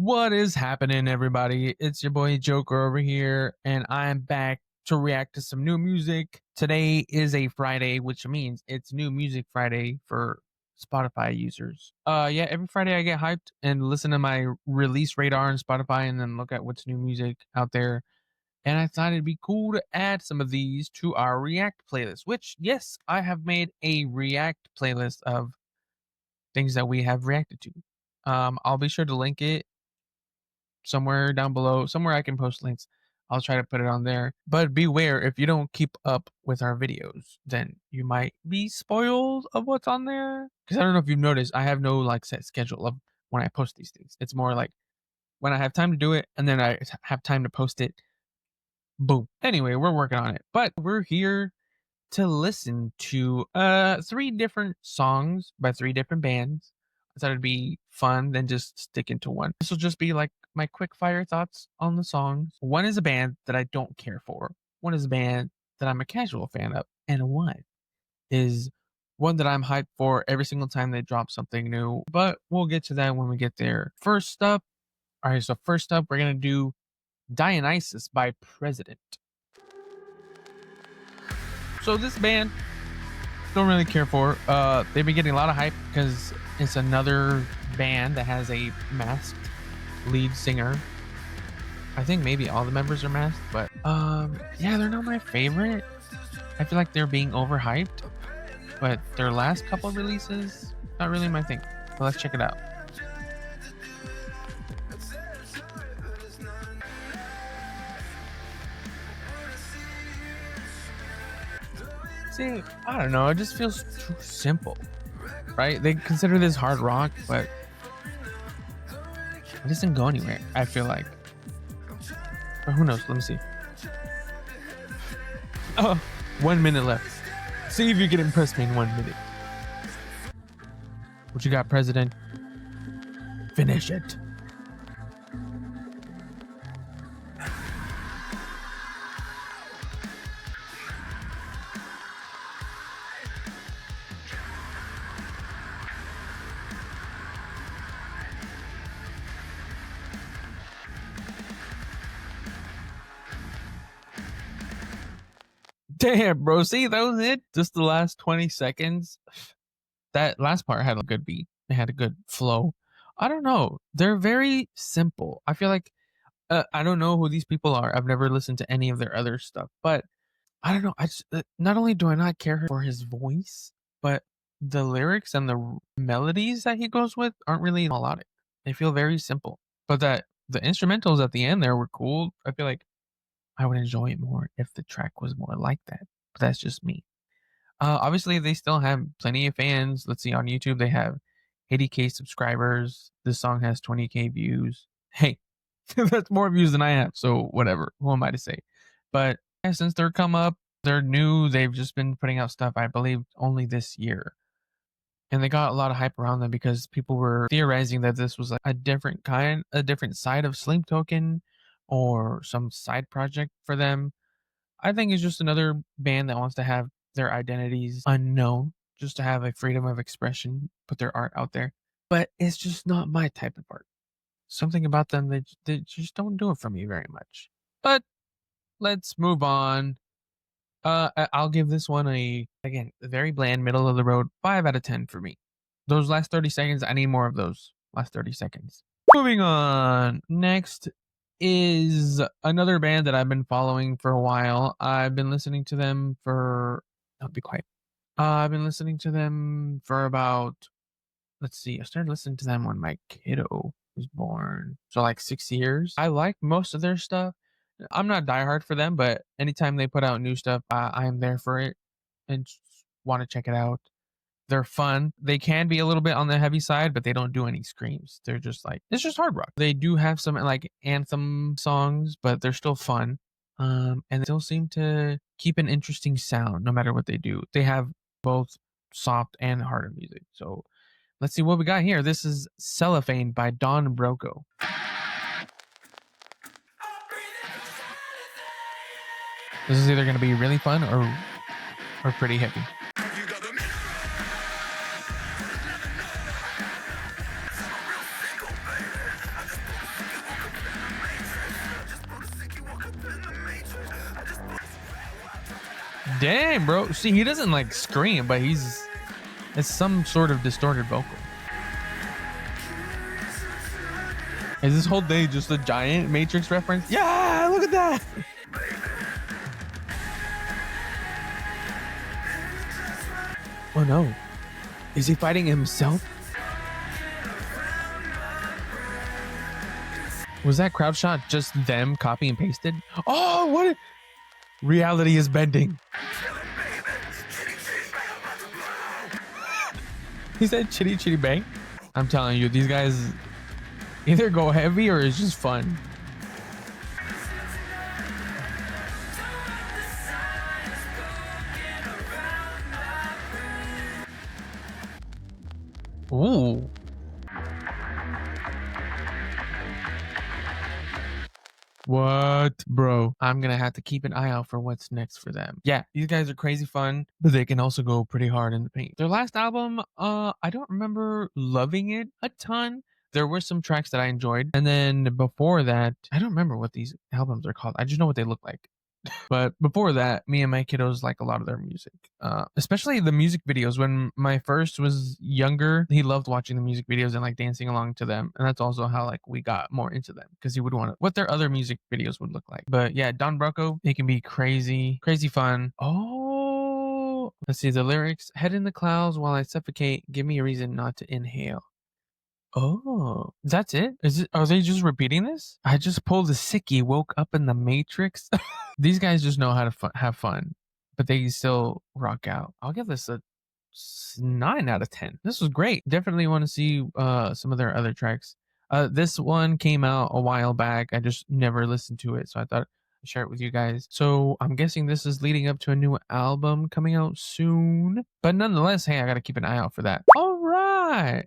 What is happening, everybody? It's your boy Joker over here, and I'm back to react to some new music. Today is a Friday, which means it's New Music Friday for Spotify users. Yeah, every Friday I get hyped and listen to my release radar on Spotify and then look at what's new music out there. And I thought it'd be cool to add some of these to our React playlist, which, yes, I have made a React playlist of things that we have reacted to. I'll be sure to link it somewhere down below, somewhere I can post links. I'll try to put it on there. But beware, if you don't keep up with our videos, then you might be spoiled of what's on there. Because I don't know if you've noticed, I have no like set schedule of when I post these things. It's more like when I have time to do it and then I have time to post it. Boom. Anyway, we're working on it. But we're here to listen to three different songs by three different bands. I thought it'd be fun than just sticking to one. This will just be like my quick fire thoughts on the songs. One is a band that I don't care for. One is a band that I'm a casual fan of. And one is one that I'm hyped for every single time they drop something new. But we'll get to that when we get there. First up, we're gonna do Dionysus by President. So this band don't really care for. They've been getting a lot of hype because it's another band that has a masked lead singer. I think maybe all the members are masked, but yeah, they're not my favorite. I feel like they're being overhyped, but their last couple of releases, not really my thing. But let's check it out. See, I don't know, it just feels too simple, right? They consider this hard rock, but it doesn't go anywhere, I feel like. But who knows? Let me see. Oh, 1 minute left. See if you can impress me in 1 minute. What you got, President? Finish it. Damn, bro. See, that was it. Just the last 20 seconds. That last part had a good beat. It had a good flow. I don't know. They're very simple. I feel like I don't know who these people are. I've never listened to any of their other stuff, but I don't know. I just not only do I not care for his voice, but the lyrics and the melodies that he goes with aren't really melodic. They feel very simple. But that the instrumentals at the end there were cool. I feel like I would enjoy it more if the track was more like that. But that's just me. Obviously, they still have plenty of fans. Let's see, on YouTube, they have 80K subscribers. This song has 20K views. Hey, that's more views than I have. So whatever. Who am I to say? But yeah, since they're come up, they're new. They've just been putting out stuff, I believe, only this year. And they got a lot of hype around them because people were theorizing that this was like a different side of Sleep Token or some side project for them. I think it's just another band that wants to have their identities unknown, just to have a freedom of expression, put their art out there. But it's just not my type of art. Something about them that they just don't do it for me very much. But let's move on. I'll give this one a very bland, middle of the road, 5 out of 10 for me. Those last 30 seconds, I need more of those last 30 seconds. Moving on. Next is another band that I've been following for a while. I've been listening to them for, I'll be quiet. I've been listening to them for about, let's see, I started listening to them when my kiddo was born. So like 6 years. I like most of their stuff. I'm not diehard for them, but anytime they put out new stuff, I am there for it and want to check it out. They're fun. They can be a little bit on the heavy side, but they don't do any screams. They're just like, it's just hard rock. They do have some like anthem songs, but they're still fun. And they still seem to keep an interesting sound no matter what they do. They have both soft and harder music. So let's see what we got here. This is Cellophane by BROCO. This is either going to be really fun or pretty hippie. Damn, bro. See, he doesn't like scream, but it's some sort of distorted vocal. Is this whole day just a giant Matrix reference? Yeah, look at that. Oh no. Is he fighting himself? Was that crowd shot just them copy and pasted? Oh, what? Reality is bending. He said chitty chitty bang. I'm telling you, these guys either go heavy or it's just fun. Ooh. What, bro? I'm gonna have to keep an eye out for what's next for them. Yeah, these guys are crazy fun, but they can also go pretty hard in the paint. Their last album, I don't remember loving it a ton. There were some tracks that I enjoyed, and then before that, I don't remember what these albums are called. I just know what they look like. But before that, me and my kiddos like a lot of their music, especially the music videos. When my first was younger, he loved watching the music videos and like dancing along to them. And that's also how like we got more into them because he would want to what their other music videos would look like. But yeah, Don BROCO, they can be crazy, crazy fun. Oh, let's see the lyrics. Head in the clouds while I suffocate. Give me a reason not to inhale. Oh, that's it? Are they just repeating this? I just pulled a sickie, woke up in the Matrix. These guys just know how to have fun, but they still rock out. I'll give this a 9 out of 10. This was great. Definitely want to see some of their other tracks. This one came out a while back. I just never listened to it, so I thought I'd share it with you guys. So I'm guessing this is leading up to a new album coming out soon. But nonetheless, hey, I got to keep an eye out for that. All right.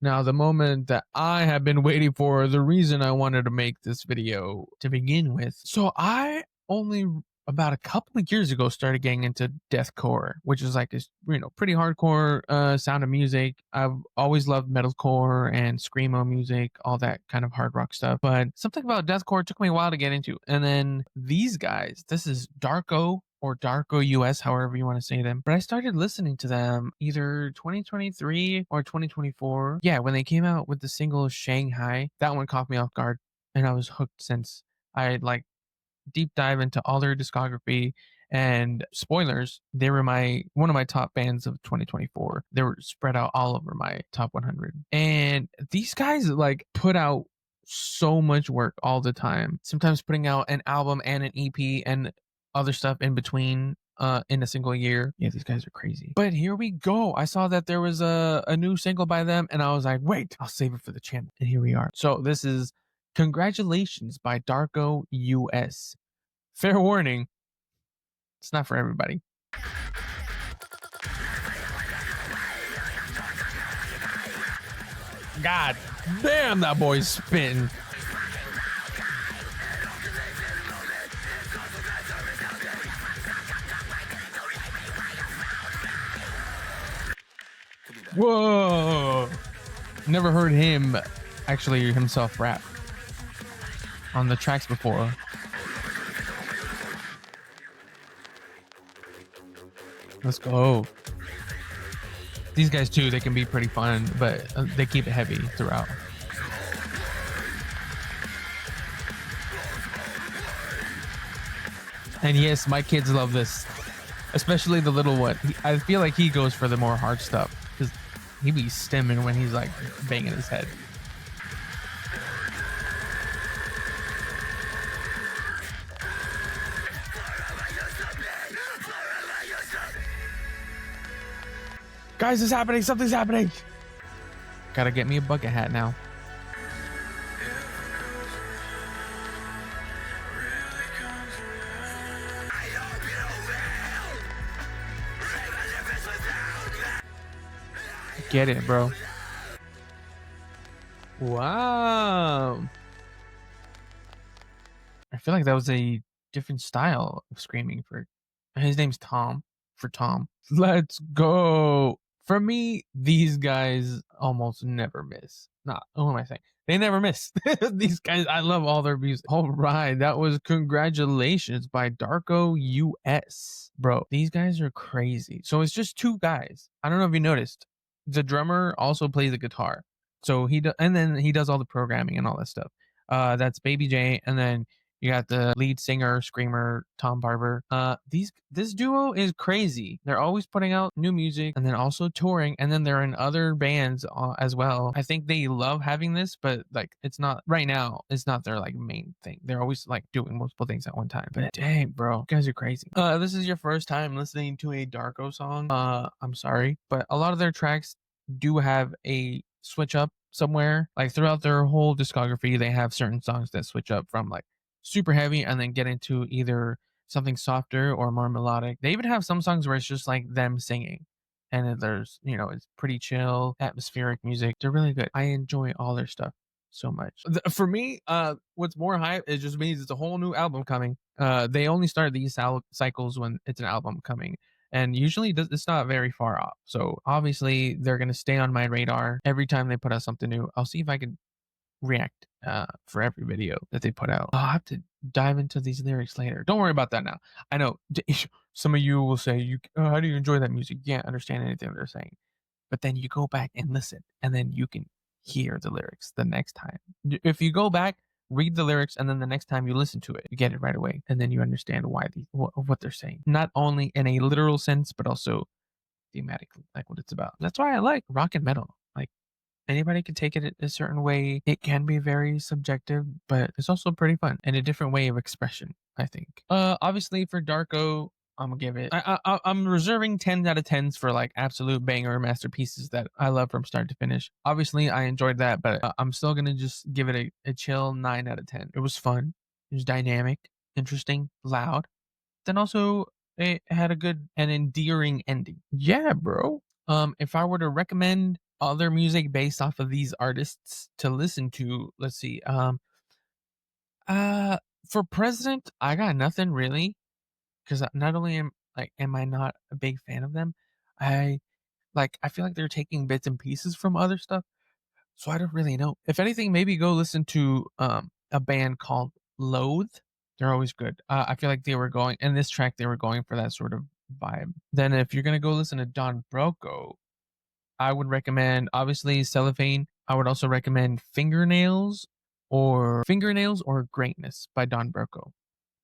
Now, the moment that I have been waiting for, the reason I wanted to make this video to begin with. So I only about a couple of years ago started getting into deathcore, which is like this, pretty hardcore sound of music. I've always loved metalcore and screamo music, all that kind of hard rock stuff. But something about deathcore took me a while to get into. And then these guys, this is DARKO or DARKO US, however you want to say them. But I started listening to them either 2023 or 2024. Yeah, when they came out with the single Shanghai, that one caught me off guard. And I was hooked since. I like deep dive into all their discography, and spoilers, they were one of my top bands of 2024. They were spread out all over my top 100, and these guys like put out so much work all the time, sometimes putting out an album and an EP and other stuff in between in a single year. Yeah, these guys are crazy. But here we go. I saw that there was a new single by them, and I was like, wait, I'll save it for the channel. And here we are. So this is Congratulations by DARKO US. Fair warning, it's not for everybody. God damn, that boy's spitting. Whoa. Never heard him actually himself rap on the tracks before. Let's go. These guys too, they can be pretty fun, but they keep it heavy throughout. And yes, my kids love this, especially the little one. I feel like he goes for the more hard stuff because he be stimming when he's like banging his head. Guys, it's happening. Something's happening. Gotta get me a bucket hat now. Get it, bro. Wow. I feel like that was a different style of screaming for his name's Tom, for Tom. Let's go. For me, these guys almost never miss. Not, what am I saying? They never miss. These guys, I love all their music. All right, that was Congratulations by Darko US. Bro, these guys are crazy. So it's just two guys. I don't know if you noticed. The drummer also plays the guitar. So and then he does all the programming and all that stuff. That's Baby J, and then you got the lead singer, screamer, Tom Barber. This duo is crazy. They're always putting out new music and then also touring, and then they're in other bands as well. I think they love having this, but like it's not right now. It's not their like main thing. They're always like doing multiple things at one time. But dang, bro, you guys are crazy. This is your first time listening to a Darko song. I'm sorry, but a lot of their tracks do have a switch up somewhere. Like throughout their whole discography, they have certain songs that switch up from like super heavy and then get into either something softer or more melodic. They even have some songs where it's just like them singing. And then there's, it's pretty chill, atmospheric music. They're really good. I enjoy all their stuff so much. For me, what's more hype, it just means it's a whole new album coming. They only start these cycles when it's an album coming. And usually it's not very far off. So obviously they're going to stay on my radar every time they put out something new. I'll see if I can react for every video that they put out. I'll have to dive into these lyrics later. Don't worry about that now. I know some of you will say, how do you enjoy that music? You can't understand anything they're saying. But then you go back and listen, and then you can hear the lyrics the next time. If you go back, read the lyrics, and then the next time you listen to it, you get it right away, and then you understand what they're saying. Not only in a literal sense, but also thematically, like what it's about. That's why I like rock and metal. Like anybody can take it a certain way. It can be very subjective, but it's also pretty fun and a different way of expression, I think. Obviously for Darko, I'm gonna give it. I'm reserving 10 out of 10s for like absolute banger masterpieces that I love from start to finish. Obviously, I enjoyed that, but I'm still gonna just give it a chill 9 out of 10. It was fun. It was dynamic, interesting, loud. Then also it had a good and endearing ending. Yeah, bro. If I were to recommend other music based off of these artists to listen to, let's see. Uh, for President, I got nothing really because not only am I not a big fan of them, I I feel like they're taking bits and pieces from other stuff, so I don't really know. If anything, maybe go listen to a band called Loathe. They're always good. I feel like they were going in this track. They were going for that sort of vibe. Then, if you're gonna go listen to Don Broco, I would recommend obviously Cellophane. I would also recommend Fingernails or Greatness by Don Broco.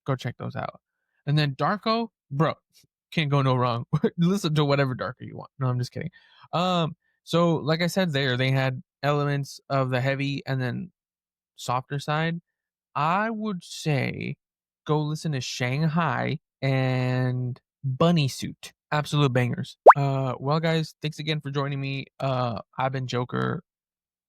Go check those out. And then Darko, bro, can't go no wrong. Listen to whatever Darko you want. No, I'm just kidding. So like I said they had elements of the heavy and then softer side. I would say go listen to Shanghai and Bunny Suit. Absolute bangers. Well guys, thanks again for joining me. I've been Joker.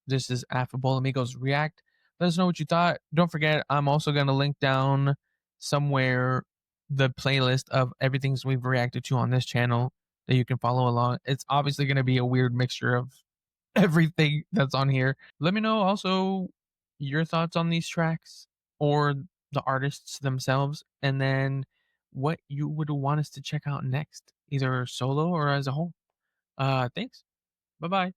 This is Affable Amigos React. Let us know what you thought. Don't forget, I'm also going to link down somewhere the playlist of everything we've reacted to on this channel that you can follow along. It's obviously going to be a weird mixture of everything that's on here. Let me know also your thoughts on these tracks or the artists themselves, and then what you would want us to check out next, either solo or as a whole. Thanks. Bye bye.